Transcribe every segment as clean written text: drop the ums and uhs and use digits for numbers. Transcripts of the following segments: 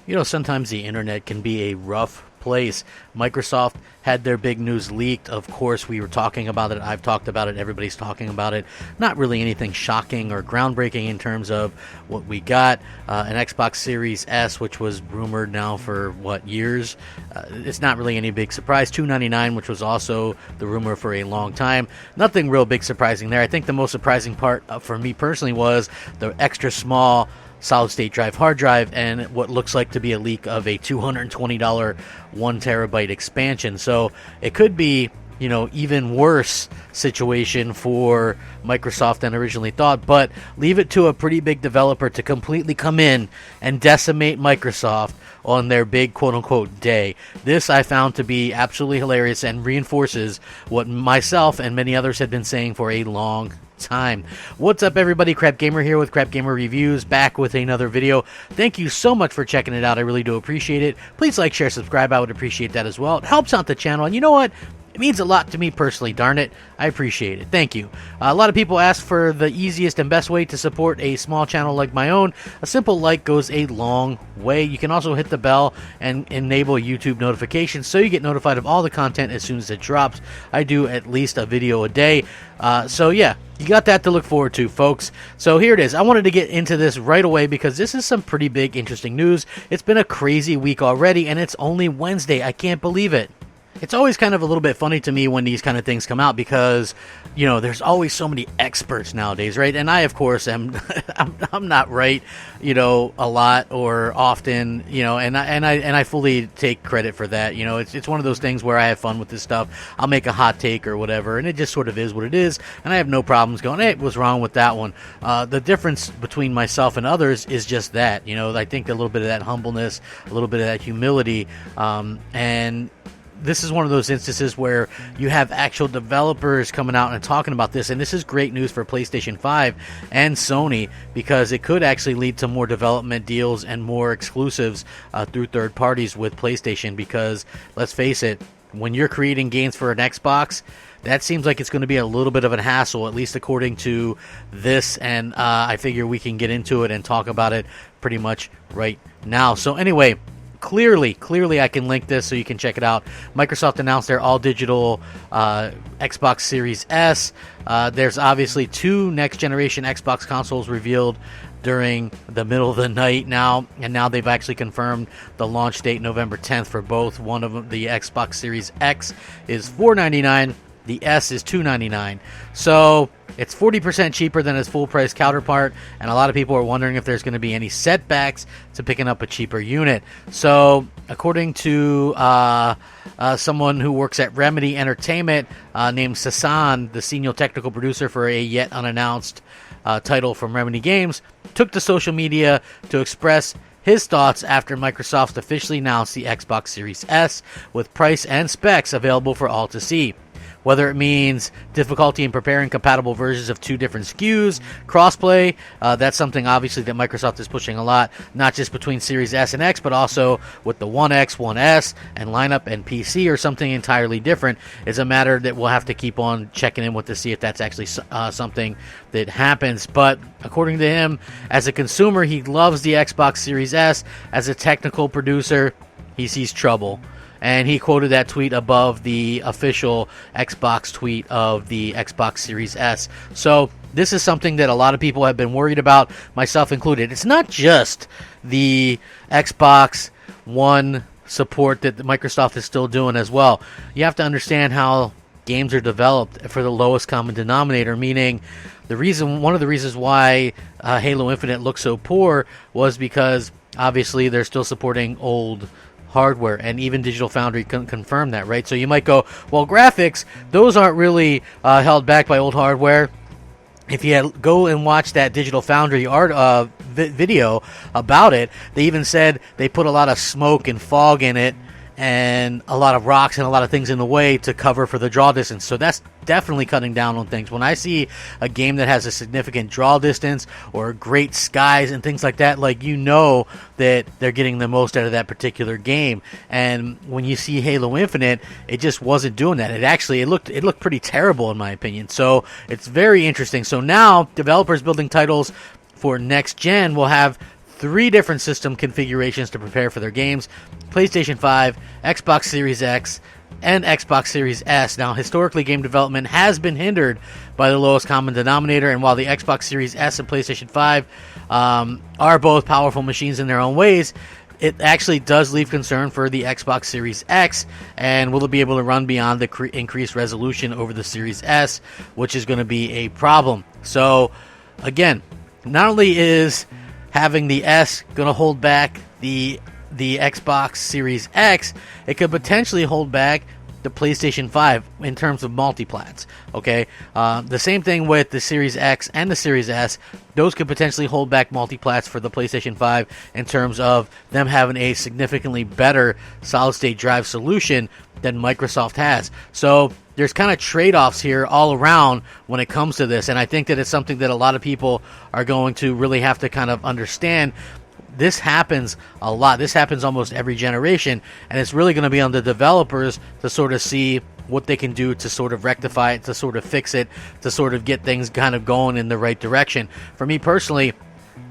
You know, sometimes the internet can be a rough place. Microsoft had their big news leaked. Of course, we were talking about it. I've talked about it. Everybody's talking about it. Not really anything shocking or groundbreaking in terms of what we got. An Xbox Series S, which was rumored now for, years? It's not really any big surprise. $299, which was also the rumor for a long time. Nothing real big surprising there. I think the most surprising part for me personally was the extra small solid-state drive hard drive and what looks like to be a leak of a $220 1 terabyte expansion. So it could be, even worse situation for Microsoft than originally thought, but leave it to a pretty big developer to completely come in and decimate Microsoft on their big quote-unquote day. This I found to be absolutely hilarious and reinforces what myself and many others had been saying for a long time. What's up, everybody? Crapgamer here with Crapgamer Reviews, back with another video. Thank you so much for checking it out. I really do appreciate it. Please like, share, subscribe. I would appreciate that as well. It helps out the channel, and you know what? It means a lot to me personally, darn it. I appreciate it. Thank you. A lot of people ask for the easiest and best way to support a small channel like my own. A simple like goes a long way. You can also hit the bell and enable YouTube notifications so you get notified of all the content as soon as it drops. I do at least a video a day. So yeah, you got that to look forward to, folks. So here it is. I wanted to get into this right away because this is some pretty big, interesting news. It's been a crazy week already, and it's only Wednesday. I can't believe it. It's always kind of a little bit funny to me when these kind of things come out because, there's always so many experts nowadays, right? And I, of course, am I'm not right, a lot or often, and I fully take credit for that. It's one of those things where I have fun with this stuff. I'll make a hot take or whatever, and it just sort of is what it is, and I have no problems going, hey, what's wrong with that one? The difference between myself and others is just that, I think a little bit of that humbleness, a little bit of that humility, and this is one of those instances where you have actual developers coming out and talking about this, and this is great news for PlayStation 5 and Sony because it could actually lead to more development deals and more exclusives through third parties with PlayStation because, let's face it, when you're creating games for an Xbox, that seems like it's going to be a little bit of a hassle, at least according to this, and I figure we can get into it and talk about it pretty much right now. So anyway, Clearly, I can link this so you can check it out. Microsoft announced their all-digital Xbox Series S. There's obviously 2 next-generation Xbox consoles revealed during the middle of the night now, and now they've actually confirmed the launch date, November 10th, for both. One of them, the Xbox Series X, is $499. The S is $299. So it's 40% cheaper than its full-price counterpart, and a lot of people are wondering if there's going to be any setbacks to picking up a cheaper unit. So according to someone who works at Remedy Entertainment named Sasan, the senior technical producer for a yet unannounced title from Remedy Games, took to social media to express his thoughts after Microsoft officially announced the Xbox Series S with price and specs available for all to see. Whether it means difficulty in preparing compatible versions of 2 different SKUs, crossplay, that's something obviously that Microsoft is pushing a lot, not just between Series S and X, but also with the 1X, 1S, and lineup and PC, or something entirely different. It's a matter that we'll have to keep on checking in with to see if that's actually something that happens. But according to him, as a consumer, he loves the Xbox Series S. As a technical producer, he sees trouble. And he quoted that tweet above the official Xbox tweet of the Xbox Series S. So this is something that a lot of people have been worried about, myself included. It's not just the Xbox One support that Microsoft is still doing as well. You have to understand how games are developed for the lowest common denominator, meaning one of the reasons why Halo Infinite looks so poor was because obviously they're still supporting old hardware, and even Digital Foundry confirmed that, right? So you might go, well, graphics, those aren't really held back by old hardware. If you go and watch that Digital Foundry video about it, they even said they put a lot of smoke and fog in it and a lot of rocks and a lot of things in the way to cover for the draw distance. So that's definitely cutting down on things. When I see a game that has a significant draw distance or great skies and things like that, that they're getting the most out of that particular game. And when you see Halo Infinite, it just wasn't doing that. It looked pretty terrible in my opinion. So it's very interesting. So now developers building titles for next gen will have 3 different system configurations to prepare for their games: PlayStation 5, Xbox Series X, and Xbox Series S. Now, historically, game development has been hindered by the lowest common denominator, and while the Xbox Series S and PlayStation 5 are both powerful machines in their own ways, it actually does leave concern for the Xbox Series X, and will it be able to run beyond the increased resolution over the Series S, which is going to be a problem. So, again, not only is having the S going to hold back the Xbox Series X, it could potentially hold back the PlayStation 5 in terms of multiplats. Okay, the same thing with the Series X and the Series S. Those could potentially hold back multiplats for the PlayStation 5 in terms of them having a significantly better solid-state drive solution than Microsoft has. So there's kind of trade-offs here all around when it comes to this, and I think that it's something that a lot of people are going to really have to kind of understand. This happens a lot. This happens almost every generation, and it's really going to be on the developers to sort of see what they can do to sort of rectify it, to sort of fix it, to sort of get things kind of going in the right direction. For me personally,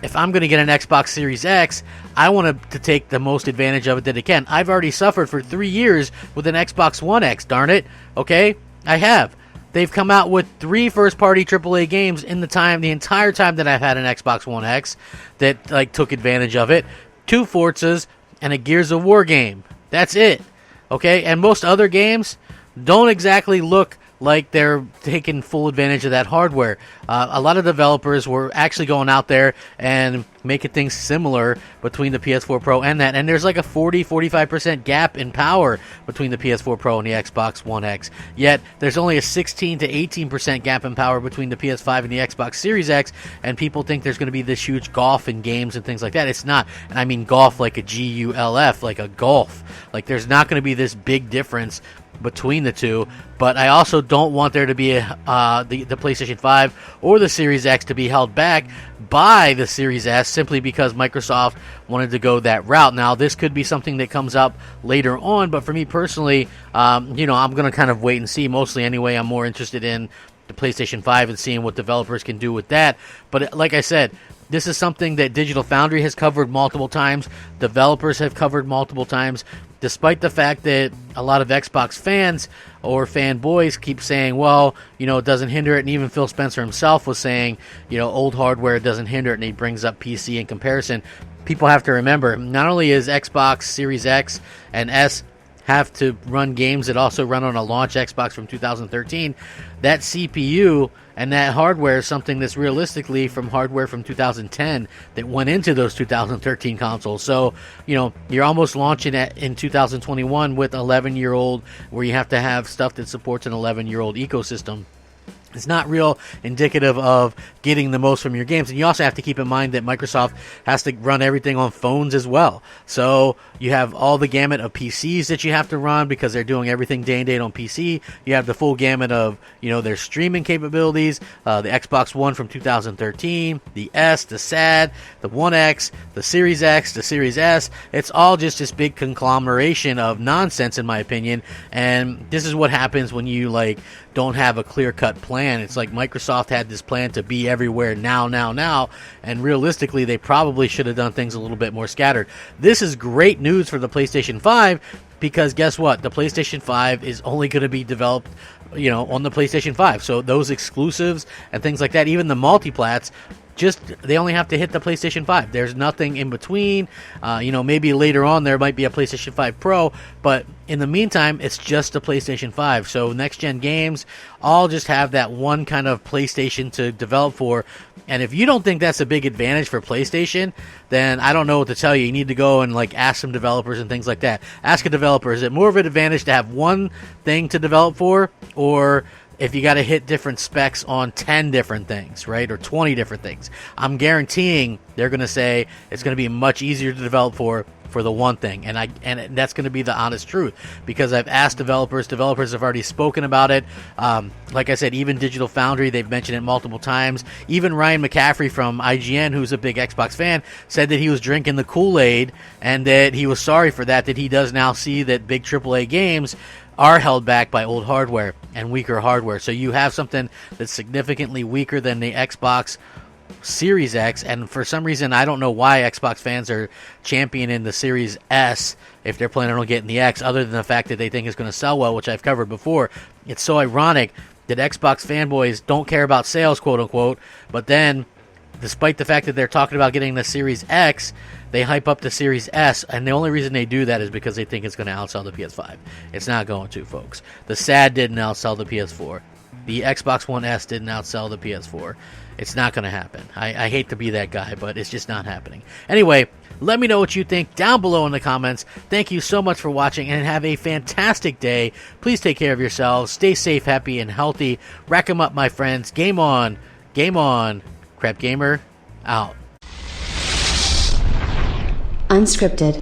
if I'm going to get an Xbox Series X, I want to take the most advantage of it that I can. I've already suffered for 3 years with an Xbox One X, darn it. Okay? I have. They've come out with 3 first-party AAA games in the entire time that I've had an Xbox One X that took advantage of it. 2 Forzas and a Gears of War game. That's it. Okay? And most other games don't exactly look like they're taking full advantage of that hardware. A lot of developers were actually going out there and making things similar between the PS4 Pro and that. And there's like a 40-45% gap in power between the PS4 Pro and the Xbox One X. Yet there's only a 16 to 18% gap in power between the PS5 and the Xbox Series X. And people think there's going to be this huge gulf in games and things like that. It's not. And I mean golf like a GULF, like a golf. Like there's not going to be this big difference between the two, but I also don't want there to be the PlayStation 5 or the Series X to be held back by the Series S simply because Microsoft wanted to go that route. Now, this could be something that comes up later on, but for me personally, I'm going to kind of wait and see. Mostly anyway, I'm more interested in the PlayStation 5 and seeing what developers can do with that. But like I said, this is something that Digital Foundry has covered multiple times. Developers have covered multiple times. Despite the fact that a lot of Xbox fans or fanboys keep saying, well, it doesn't hinder it. And even Phil Spencer himself was saying, old hardware doesn't hinder it. And he brings up PC in comparison. People have to remember, not only is Xbox Series X and S have to run games that also run on a launch Xbox from 2013, that CPU and that hardware is something that's realistically from hardware from 2010 that went into those 2013 consoles. So, you're almost launching in 2021 with 11-year-old, where you have to have stuff that supports an 11-year-old ecosystem. It's not real indicative of getting the most from your games. And you also have to keep in mind that Microsoft has to run everything on phones as well. So you have all the gamut of PCs that you have to run because they're doing everything day and date on PC. You have the full gamut of, their streaming capabilities, the Xbox One from 2013, the S, the SAD, the One X, the Series X, the Series S. It's all just this big conglomeration of nonsense, in my opinion. And this is what happens when you, don't have a clear-cut plan. It's like Microsoft had this plan to be everywhere now, and realistically, they probably should have done things a little bit more scattered. This is great news for the PlayStation 5, because guess what? The PlayStation 5 is only going to be developed, on the PlayStation 5. So those exclusives and things like that, even the multiplats, they only have to hit the PlayStation 5. There's nothing in between. Maybe later on there might be a PlayStation 5 Pro, but in the meantime, it's just the PlayStation 5. So next-gen games all just have that one kind of PlayStation to develop for. And if you don't think that's a big advantage for PlayStation, then I don't know what to tell you. You need to go and ask some developers and things like that. Ask a developer, is it more of an advantage to have one thing to develop for, or if you got to hit different specs on 10 different things, right, or 20 different things? I'm guaranteeing they're going to say it's going to be much easier to develop for the one thing, and that's going to be the honest truth, because I've asked developers have already spoken about it. Like I said, even Digital Foundry, they've mentioned it multiple times. Even Ryan McCaffrey from IGN, who's a big Xbox fan, said that he was drinking the Kool-Aid and that he was sorry for that he does now see that big AAA games are held back by old hardware and weaker hardware. So you have something that's significantly weaker than the Xbox Series X, and for some reason I don't know why Xbox fans are championing the Series S if they're planning on getting the X, other than the fact that they think it's going to sell well, which I've covered before. It's so ironic that Xbox fanboys don't care about sales, quote unquote, but then despite the fact that they're talking about getting the Series X, they hype up the Series S, and the only reason they do that is because they think it's going to outsell the PS5. It's not going to, folks. The SAD didn't outsell the PS4. The Xbox One S didn't outsell the PS4. It's not going to happen. I hate to be that guy, but it's just not happening. Anyway, let me know what you think down below in the comments. Thank you so much for watching, and have a fantastic day. Please take care of yourselves. Stay safe, happy, and healthy. Rack 'em up, my friends. Game on. Game on. Crapgamer, out. Unscripted.